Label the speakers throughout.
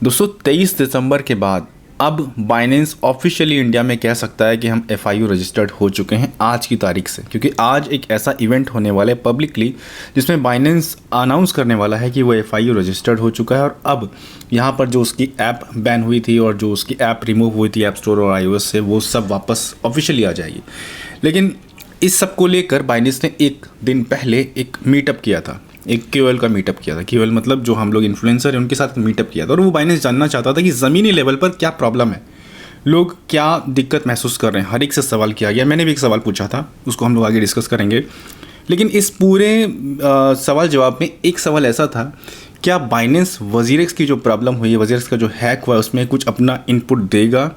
Speaker 1: दोस्तों 23 दिसंबर के बाद अब बाइनेंस ऑफिशियली इंडिया में कह सकता है कि हम FIU रजिस्टर्ड हो चुके हैं आज की तारीख से, क्योंकि आज एक ऐसा इवेंट होने वाला है पब्लिकली जिसमें बाइनेंस अनाउंस करने वाला है कि वो FIU रजिस्टर्ड हो चुका है। और अब यहाँ पर जो उसकी ऐप बैन हुई थी और जो उसकी ऐप रिमूव हुई थी ऐप स्टोर और iOS से, वो सब वापस ऑफिशियली आ जाएगी। लेकिन इस सब को लेकर बाइनेंस ने एक दिन पहले एक मीटअप किया था, एक KOL का मीटअप किया था। KOL मतलब जो हम लोग इन्फ्लुएंसर हैं उनके साथ मीटअप किया था, और वो बाइनेंस जानना चाहता था कि ज़मीनी लेवल पर क्या प्रॉब्लम है, लोग क्या दिक्कत महसूस कर रहे हैं। हर एक से सवाल किया गया, मैंने भी एक सवाल पूछा था, उसको हम लोग आगे डिस्कस करेंगे। लेकिन इस पूरे सवाल जवाब में एक सवाल ऐसा था, क्या बाइनेंस वजीरेक्स की जो प्रॉब्लम हुई है, वजीरेक्स का जो हैक हुआ है, उसमें कुछ अपना इनपुट देगा।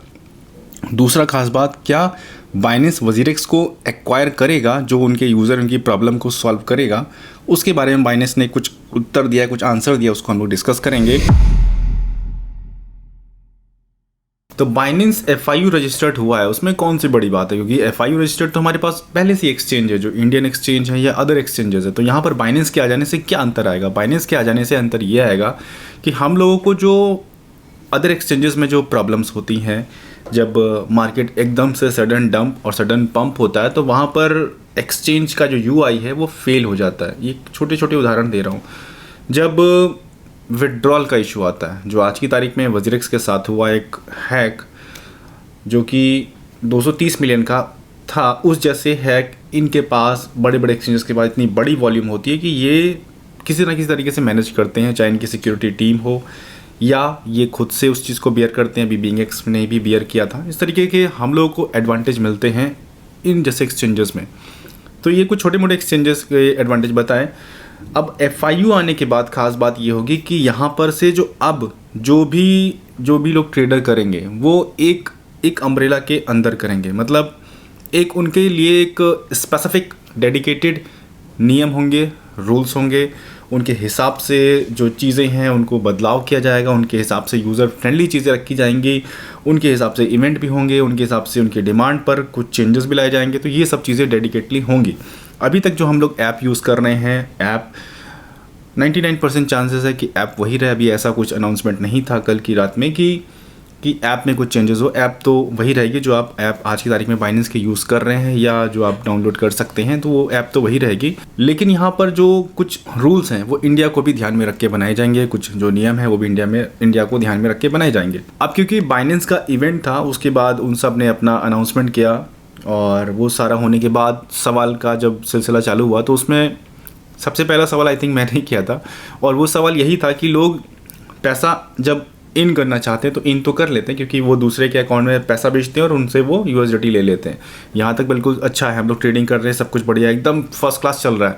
Speaker 1: दूसरा खास बात, क्या बाइनेंस वजीरेक्स को एक्वायर करेगा जो उनके यूज़र उनकी प्रॉब्लम को सॉल्व करेगा। उसके बारे में बाइनेंस ने कुछ उत्तर दिया, कुछ आंसर दिया, उसको हम लोग डिस्कस करेंगे। तो बाइनेंस FIU रजिस्टर्ड हुआ है, उसमें कौन सी बड़ी बात है, क्योंकि FIU रजिस्टर्ड तो हमारे पास पहले से एक्सचेंज है, जो इंडियन एक्सचेंज है या अदर एक्सचेंजेस है। तो यहाँ पर बाइनेंस के आ जाने से क्या अंतर आएगा? बाइनेंस के आ जाने से अंतर ये आएगा कि हम लोगों को जो अदर एक्सचेंजेस में जो प्रॉब्लम्स होती हैं, जब मार्केट एकदम से सडन डंप और सडन पंप होता है, तो वहाँ पर एक्सचेंज का जो UI है वो फेल हो जाता है। ये छोटे छोटे उदाहरण दे रहा हूँ। जब विड्रॉल का इशू आता है, जो आज की तारीख में वजीरेक्स के साथ हुआ एक हैक, जो कि 230 मिलियन का था, उस जैसे हैक इनके पास बड़े बड़े एक्सचेंजेस के पास इतनी बड़ी वॉल्यूम होती है कि ये किसी ना किसी तरीके से मैनेज करते हैं, चाहे इनकी सिक्योरिटी टीम हो या ये खुद से उस चीज़ को बियर करते हैं। अभी BingX ने भी बियर किया था। इस तरीके के हम लोगों को एडवांटेज मिलते हैं इन जैसे एक्सचेंजेस में। तो ये कुछ छोटे मोटे एक्सचेंजेस के एडवांटेज बताएं। अब FIU आने के बाद खास बात ये होगी कि यहाँ पर से जो भी लोग ट्रेडर करेंगे वो एक अम्ब्रेला के अंदर करेंगे। मतलब एक उनके लिए एक स्पेसिफिक डेडिकेटेड नियम होंगे, रूल्स होंगे, उनके हिसाब से जो चीज़ें हैं उनको बदलाव किया जाएगा, उनके हिसाब से यूज़र फ्रेंडली चीज़ें रखी जाएंगी, उनके हिसाब से इवेंट भी होंगे, उनके हिसाब से उनके डिमांड पर कुछ चेंजेस भी लाए जाएंगे। तो ये सब चीज़ें डेडिकेटली होंगी। अभी तक जो हम लोग ऐप यूज़ कर रहे हैं, ऐप 99% चांसेस है कि ऐप वही रहे। अभी ऐसा कुछ अनाउंसमेंट नहीं था कल की रात में कि ऐप में कुछ चेंजेस हो। ऐप तो वही रहेगी जो आप ऐप आज की तारीख में बाइनेंस के यूज़ कर रहे हैं या जो आप डाउनलोड कर सकते हैं, तो वो ऐप तो वही रहेगी। लेकिन यहाँ पर जो कुछ रूल्स हैं वो इंडिया को भी ध्यान में रख के बनाए जाएंगे, कुछ जो नियम है वो भी इंडिया को ध्यान में रख के बनाए जाएंगे। अब क्योंकि बाइनेंस का इवेंट था, उसके बाद उन सब ने अपना अनाउंसमेंट किया, और वो सारा होने के बाद सवाल का जब सिलसिला चालू हुआ, तो उसमें सबसे पहला सवाल आई थिंक मैंने ही किया था, और वो सवाल यही था कि लोग पैसा जब इन करना चाहते हैं तो इन तो कर लेते हैं, क्योंकि वो दूसरे के अकाउंट में पैसा भेजते हैं और उनसे वो USDT ले लेते हैं। यहाँ तक बिल्कुल अच्छा है, हम लोग ट्रेडिंग कर रहे हैं, सब कुछ बढ़िया, एकदम फर्स्ट क्लास चल रहा है।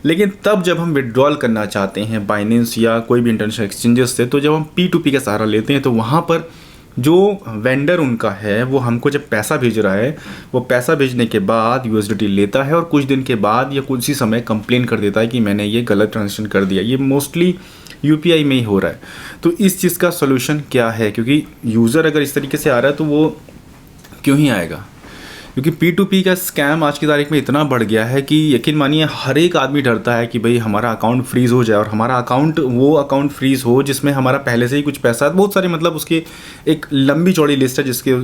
Speaker 1: लेकिन तब जब हम विड्रॉल करना चाहते हैं बाइनेंस या कोई भी इंटरनेशनल एक्सचेंजेस से, तो जब हम P2P का सहारा लेते हैं, तो वहाँ पर जो वेंडर उनका है वो हमको जब पैसा भेज रहा है, वो पैसा भेजने के बाद USDT लेता है और कुछ दिन के बाद या कुछ ही समय कंप्लेन कर देता है कि मैंने ये गलत ट्रांजेक्शन कर दिया। ये मोस्टली UPI में ही हो रहा है। तो इस चीज़ का सोल्यूशन क्या है? क्योंकि यूज़र अगर इस तरीके से आ रहा है तो वो क्यों ही आएगा? क्योंकि P2P का स्कैम आज की तारीख में इतना बढ़ गया है कि यकीन मानिए हर एक आदमी डरता है कि भाई हमारा अकाउंट फ्रीज़ हो जाए, और हमारा वो अकाउंट फ्रीज़ हो जिसमें हमारा पहले से ही कुछ पैसा है। बहुत सारे मतलब उसकी एक लंबी चौड़ी लिस्ट है जिसके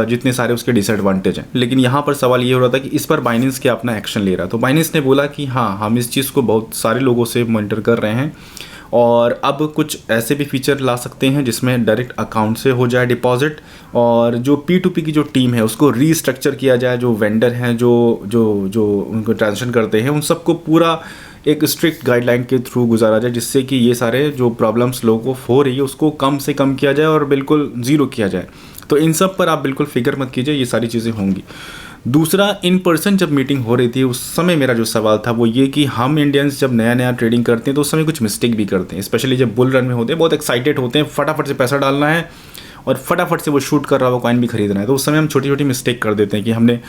Speaker 1: जितने सारे उसके डिसएडवांटेज हैं। लेकिन यहाँ पर सवाल ये हो रहा था कि इस पर बाइनेंस क्या अपना एक्शन ले रहा है। तो बाइनेंस ने बोला कि हाँ, हम इस चीज़ को बहुत सारे लोगों से मॉनिटर कर रहे हैं, और अब कुछ ऐसे भी फीचर ला सकते हैं जिसमें डायरेक्ट अकाउंट से हो जाए डिपॉजिट, और जो P2P की जो टीम है उसको रीस्ट्रक्चर किया जाए। जो वेंडर हैं जो उनको ट्रांजेक्शन करते हैं, उन सबको पूरा एक स्ट्रिक्ट गाइडलाइन के थ्रू गुजारा जाए, जिससे कि ये सारे जो प्रॉब्लम्स लोगों को हो रही है उसको कम से कम किया जाए और बिल्कुल ज़ीरो किया जाए। तो इन सब पर आप बिल्कुल फिक्र मत कीजिए, ये सारी चीज़ें होंगी। दूसरा, इन पर्सन जब मीटिंग हो रही थी उस समय मेरा जो सवाल था वो ये कि हम इंडियंस जब नया ट्रेडिंग करते हैं तो उस समय कुछ मिस्टेक भी करते हैं, स्पेशली जब बुल रन में होते हैं, बहुत एक्साइटेड होते हैं, फटाफट से पैसा डालना है और फटाफट से वो शूट कर रहा है, वो कॉइन भी खरीदना है। तो उस समय हम छोटी छोटी मिस्टेक कर देते हैं कि हमने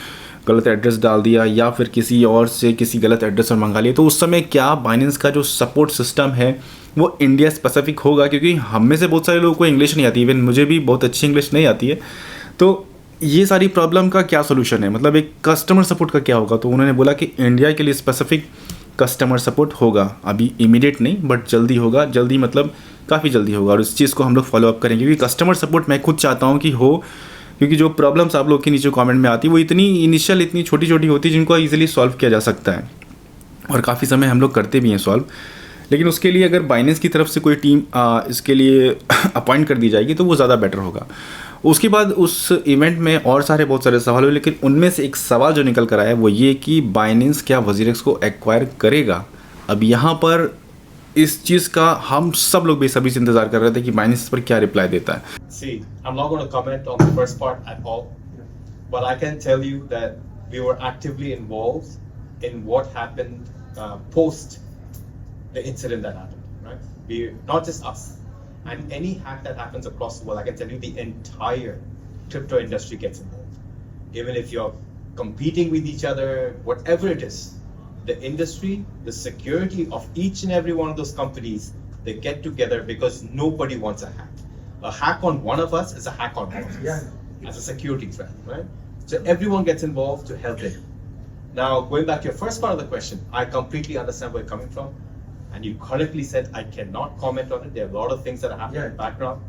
Speaker 1: गलत एड्रेस डाल दिया या फिर किसी और से किसी गलत एड्रेस पर मंगा लिया। तो उस समय क्या बाइनेंस का जो सपोर्ट सिस्टम है वो इंडिया स्पेसिफिक होगा? क्योंकि हम में से बहुत सारे लोगों को इंग्लिश नहीं आती, इवन मुझे भी बहुत अच्छी इंग्लिश नहीं आती है। तो ये सारी प्रॉब्लम का क्या सोल्यूशन है, मतलब एक कस्टमर सपोर्ट का क्या होगा? तो उन्होंने बोला कि इंडिया के लिए स्पेसिफिक कस्टमर सपोर्ट होगा। अभी इमीडिएट नहीं, बट जल्दी होगा। जल्दी मतलब काफ़ी जल्दी होगा और इस चीज़ को हम लोग फॉलो अप करेंगे, क्योंकि कस्टमर सपोर्ट मैं खुद चाहता हूँ कि हो, क्योंकि जो प्रॉब्लम्स आप लोग के नीचे कमेंट में आती है वो इतनी इनिशियल इतनी छोटी छोटी होती है जिनको ईजिली सॉल्व किया जा सकता है और काफ़ी समय हम लोग करते भी हैं सॉल्व। लेकिन उसके लिए अगर बाइनेंस की तरफ से कोई टीम इसके लिए अपॉइंट कर दी जाएगी तो वो ज़्यादा बेटर होगा। उसके बाद उस इवेंट में और बहुत सारे सवाल हुए, लेकिन उनमें से एक सवाल जो निकल कर आया वो ये कि बाइनेंस क्या वजीरेक्स को एक्वायर करेगा। अब यहाँ पर इस चीज़ का हम सब लोग बेसब्री से इंतजार कर रहे थे कि बाइनेंस पर क्या रिप्लाई देता है।
Speaker 2: See, I'm not going to comment on the first part at all, but I can tell you that we were actively involved in what happened post the incident that happened, right? We, not just us, and any hack that happens across the world, I can tell you the entire crypto industry gets involved. Even if you're competing with each other, whatever it is, the industry, the security of each and every one of those companies, they get together because nobody wants a hack. A hack on one of us is a hack on all of us as a security threat, right? So everyone gets involved to help it. Now, going back to your first part of the question, I completely understand where you're coming from. And you correctly said I cannot comment on it. There are a lot of things that are happening in the background.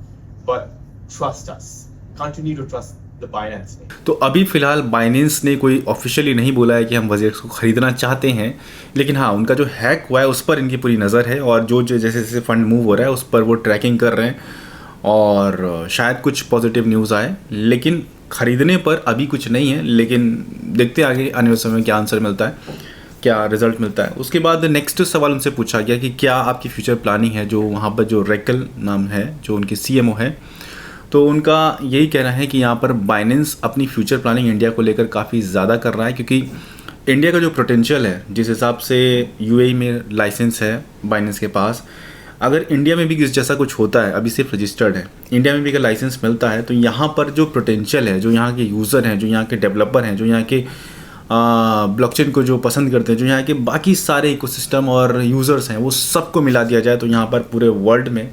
Speaker 2: But trust us. Continue to trust the Binance.
Speaker 1: तो अभी फ़िलहाल Binance ने कोई officially नहीं बोला है कि हम वजीरेक्स को ख़रीदना चाहते हैं, लेकिन हाँ उनका जो हैक हुआ है उस पर इनकी पूरी नज़र है और जो जैसे जैसे फंड मूव हो रहा है उस पर वो ट्रैकिंग कर रहे हैं और शायद कुछ पॉजिटिव न्यूज़ आए, लेकिन ख़रीदने पर अभी कुछ नहीं है। लेकिन देखते हैं आगे आने वाले समय में क्या आंसर मिलता है, क्या रिजल्ट मिलता है। उसके बाद नेक्स्ट सवाल उनसे पूछा गया कि क्या आपकी फ्यूचर प्लानिंग है, जो वहाँ पर जो रेकल नाम है जो उनकी CMO है, तो उनका यही कहना है कि यहाँ पर बाइनेंस अपनी फ्यूचर प्लानिंग इंडिया को लेकर काफ़ी ज़्यादा कर रहा है, क्योंकि इंडिया का जो पोटेंशियल है जिस हिसाब से UAE में लाइसेंस है बाइनेंस के पास, अगर इंडिया में भी इस जैसा कुछ होता है, अभी सिर्फ रजिस्टर्ड है, इंडिया में भी अगर लाइसेंस मिलता है तो यहाँ पर जो पोटेंशियल है, जो यहाँ के यूज़र हैं, जो यहाँ के डेवलपर हैं, जो यहाँ के ब्लॉकचेन को जो पसंद करते हैं, जो यहाँ के बाकी सारे इकोसिस्टम और यूज़र्स हैं, वो सबको मिला दिया जाए तो यहाँ पर पूरे वर्ल्ड में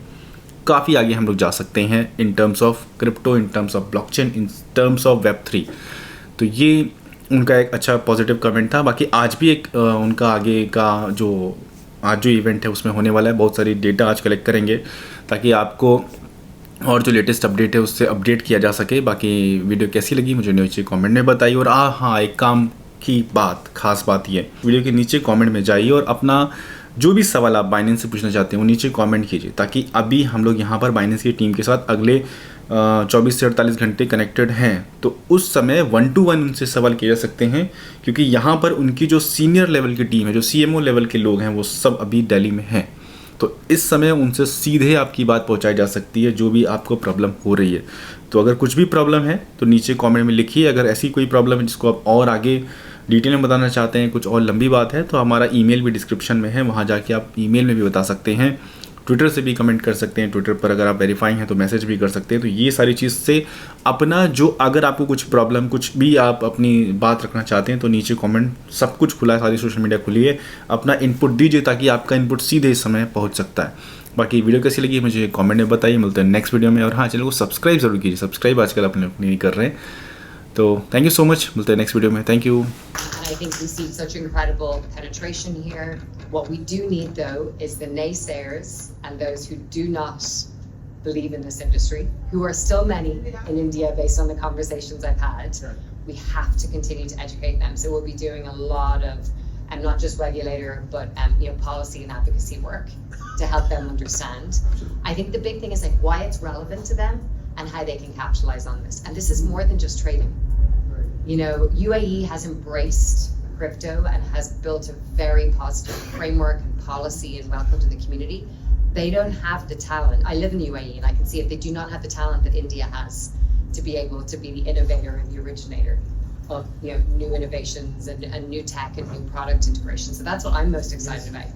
Speaker 1: काफ़ी आगे हम लोग जा सकते हैं in terms of crypto, in terms of blockchain, in terms of Web3। तो ये उनका एक अच्छा पॉजिटिव कमेंट था। बाकी आज भी एक उनका आगे का जो आज जो इवेंट है उसमें होने वाला है, बहुत सारी डेटा आज कलेक्ट करेंगे ताकि आपको और जो लेटेस्ट अपडेट है उससे अपडेट किया जा सके। बाकी वीडियो कैसी लगी मुझे नीचे कमेंट में बताइए। और हाँ, एक काम की बात, खास बात ये, वीडियो के नीचे कमेंट में जाइए और अपना जो भी सवाल आप बाइनेंस से पूछना चाहते हैं वो नीचे कमेंट कीजिए, ताकि अभी हम लोग यहाँ पर बाइनेंस की टीम के साथ अगले 24 से 48 घंटे कनेक्टेड हैं, तो उस समय 1-to-1 उनसे सवाल किए जा सकते हैं, क्योंकि यहाँ पर उनकी जो सीनियर लेवल की टीम है, जो CMO लेवल के लोग हैं, वो सब अभी दिल्ली में हैं। तो इस समय उनसे सीधे आपकी बात पहुंचाई जा सकती है, जो भी आपको प्रॉब्लम हो रही है। तो अगर कुछ भी प्रॉब्लम है तो नीचे कमेंट में लिखिए। अगर ऐसी कोई प्रॉब्लम है जिसको आप और आगे डिटेल में बताना चाहते हैं, कुछ और लंबी बात है, तो हमारा ईमेल भी डिस्क्रिप्शन में है, वहाँ जाके आप ईमेल में भी बता सकते हैं। ट्विटर से भी कमेंट कर सकते हैं, ट्विटर पर अगर आप वेरीफाई हैं तो मैसेज भी कर सकते हैं। तो ये सारी चीज़ से अपना जो, अगर आपको कुछ प्रॉब्लम, कुछ भी आप अपनी बात रखना चाहते हैं तो नीचे कमेंट, सब कुछ खुला है, सारी सोशल मीडिया खुली है, अपना इनपुट दीजिए ताकि आपका इनपुट सीधे इस समय पहुंच सकता है। बाकी वीडियो कैसी लगी मुझे कमेंट में बताइए। मिलते हैं नेक्स्ट वीडियो में। और हाँ, चैनल को सब्सक्राइब जरूर कीजिए, सब्सक्राइब आजकल अपने नहीं कर रहे हैं। तो थैंक यू सो मच, मिलते हैं नेक्स्ट वीडियो में। Thank you.
Speaker 3: I think we see such incredible penetration here. What we do need, though, is the naysayers and those who do not believe in this industry, who are still many in India based on the conversations I've had. We have to continue to educate them. So we'll be doing a lot of, and not just regulator, but policy and advocacy work to help them understand. I think the big thing is like why it's relevant to them and how they can capitalize on this. And this is more than just trading. UAE has embraced crypto and has built a very positive framework and policy and welcome to the community. They don't have the talent. I live in UAE and I can see it. They do not have the talent that India has to be able to be the innovator and the originator of new innovations and new tech and new product integration. So that's what I'm most excited about.